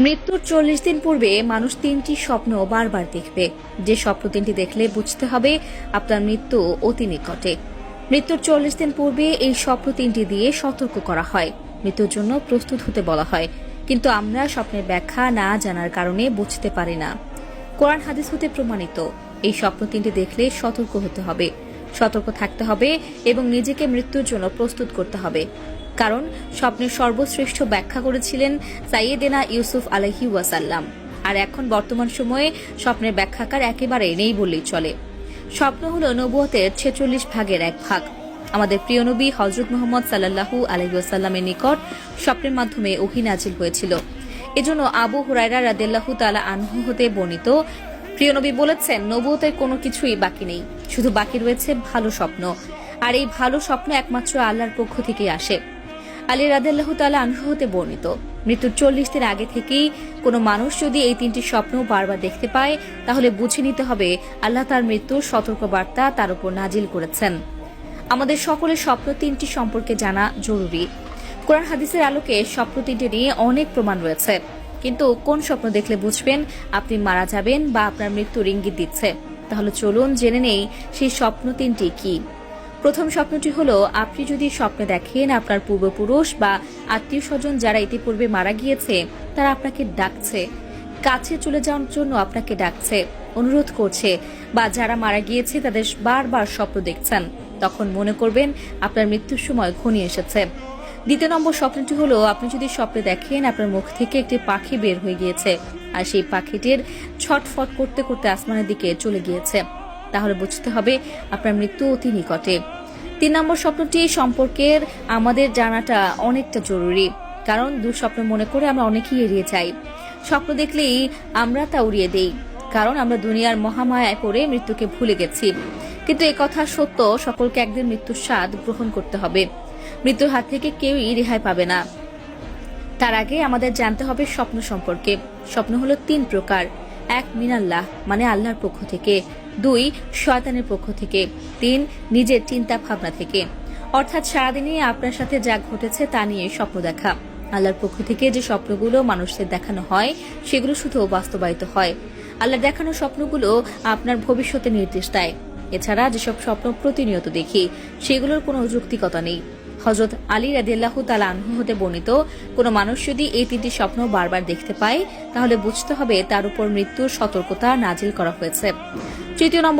মৃত্যুর 40 দিন পূর্বে মানুষ 3টি স্বপ্ন বারবার দেখবে। যে স্বপ্ন 3টি দেখলে বুঝতে হবে আপনার মৃত্যু অতি নিকটে। মৃত্যুর 40 দিন পূর্বে এই স্বপ্ন 3টি দিয়ে সতর্ক করা হয়, মৃত্যুর জন্য প্রস্তুত হতে বলা হয়। কিন্তু আমরা স্বপ্নের ব্যাখ্যা না জানার কারণে বুঝতে পারি না। কোরআন হাদিস হতে প্রমাণিত, এই স্বপ্ন 3টি দেখলে সতর্ক হতে হবে, সতর্ক থাকতে হবে এবং নিজেকে মৃত্যুর জন্য প্রস্তুত করতে হবে। কারণ স্বপ্নের সর্বশ্রেষ্ঠ ব্যাখ্যা করেছিলেন সাইয়েদেনা ইউসুফ আলাইহি ওয়াসাল্লাম। আর এখন বর্তমান সময়ে স্বপ্নের ব্যাখ্যাকার একেবারে নেই বললেই চলে। স্বপ্ন হল নবুয়তের 46 ভাগের 1 ভাগ। আমাদের প্রিয় নবী হযরত মুহাম্মদ সাল্লাল্লাহু আলাইহি ওয়াসাল্লামের নিকট স্বপ্নের মাধ্যমে ওহী নাজিল হয়েছিল। এজন্য আবু হুরায়রা রাদিয়াল্লাহু তাআলা আনহু হতে বর্ণিত, প্রিয় নবী বলেছেন, নবুয়তের কোনো কিছুই বাকি নেই, শুধু বাকি রয়েছে ভালো স্বপ্ন। আর এই ভালো স্বপ্ন একমাত্র আল্লাহর পক্ষ থেকেই আসে। আলী রাদিয়াল্লাহু তাআলা আনহু হতে বর্ণিত, মৃত্যুর 40 দিন আগে থেকেই কোনো মানুষ যদি এই 3টি স্বপ্ন বারবার দেখতে পায়, তাহলে বুঝে নিতে হবে আল্লাহ তার মৃত্যুর সতর্কবার্তা তার উপর নাজিল করেছেন। আমাদের সকলের স্বপ্ন 3টি সম্পর্কে জানা জরুরি। কোরআন হাদিসের আলোকে স্বপ্ন 3টি নিয়ে অনেক প্রমাণ রয়েছে। কিন্তু কোন স্বপ্ন দেখলে বুঝবেন আপনি মারা যাবেন বা আপনার মৃত্যুর ইঙ্গিত দিচ্ছে? তাহলে চলুন জেনে নেই সেই স্বপ্ন 3টি কি। প্রথম স্বপ্নটি হলো, আপনি যদি স্বপ্নে দেখেন আপনার পূর্বপুরুষ বা আত্মীয় স্বজন যারা ইতিপূর্বে মারা গিয়েছে তারা আপনাকে ডাকছে, কাছে চলে যাওয়ার জন্য আপনাকে ডাকছে, অনুরোধ করছে, বা যারা মারা গিয়েছে তাদের বারবার স্বপ্ন দেখছেন, তখন মনে করবেন আপনার মৃত্যুর সময় ঘনিয়ে এসেছে। দ্বিতীয় নম্বর স্বপ্নটি হলো, আপনি যদি স্বপ্নে দেখেন আপনার মুখ থেকে একটি পাখি বের হয়ে গিয়েছে আর সেই পাখিটির ছটফট করতে করতে আসমানের দিকে চলে গিয়েছে, তাহলে বুঝতে হবে আপনার মৃত্যু অতি নিকটে। 3 নম্বর স্বপ্নটি সম্পর্কের আমাদের জানাটা অনেকটা জরুরি, কারণ দুঃস্বপ্ন মনে করে আমরা অনেকেই এড়িয়ে যাই। স্বপ্ন দেখলেই আমরা তা উড়িয়ে দেই, কারণ আমরা দুনিয়ার মহামায়ায় পড়ে মৃত্যুকে ভুলে গেছি। কিন্তু এই কথা সত্য, সকলকে একদিন মৃত্যুর স্বাদ গ্রহণ করতে হবে। মৃত্যুর হাত থেকে কেউই রেহাই পাবে না। তার আগে আমাদের জানতে হবে স্বপ্ন সম্পর্কে। স্বপ্ন হলো 3 প্রকার। 1 মিনাল্লাহ, মানে আল্লাহর পক্ষ থেকে। 2 শয়তানের পক্ষ থেকে। 3 নিজের চিন্তা ভাবনা থেকে। অর্থাৎ সারাদিনে আপনার সাথে যা ঘটেছে তা নিয়ে স্বপ্ন দেখা। আল্লাহর পক্ষ থেকে যে স্বপ্নগুলো মানুষদের দেখানো হয় সেগুলো শুধু বাস্তবায়িত হয়। আল্লাহর দেখানো স্বপ্নগুলো আপনার ভবিষ্যতে নির্দেশ দেয়। এছাড়া যেসব স্বপ্ন প্রতিনিয়ত দেখি সেগুলোর কোনো যৌক্তিকতা নেই। হযরত আলী রাদিয়াল্লাহু তাআলা আনহু হতে বর্ণিত, কোনো মানুষ যদি এই 3টি স্বপ্ন বারবার দেখতে পায় তাহলে বুঝতে হবে তার উপর মৃত্যুর সতর্কতা নাজিল করা হয়েছে। তৃতীয় নম্বর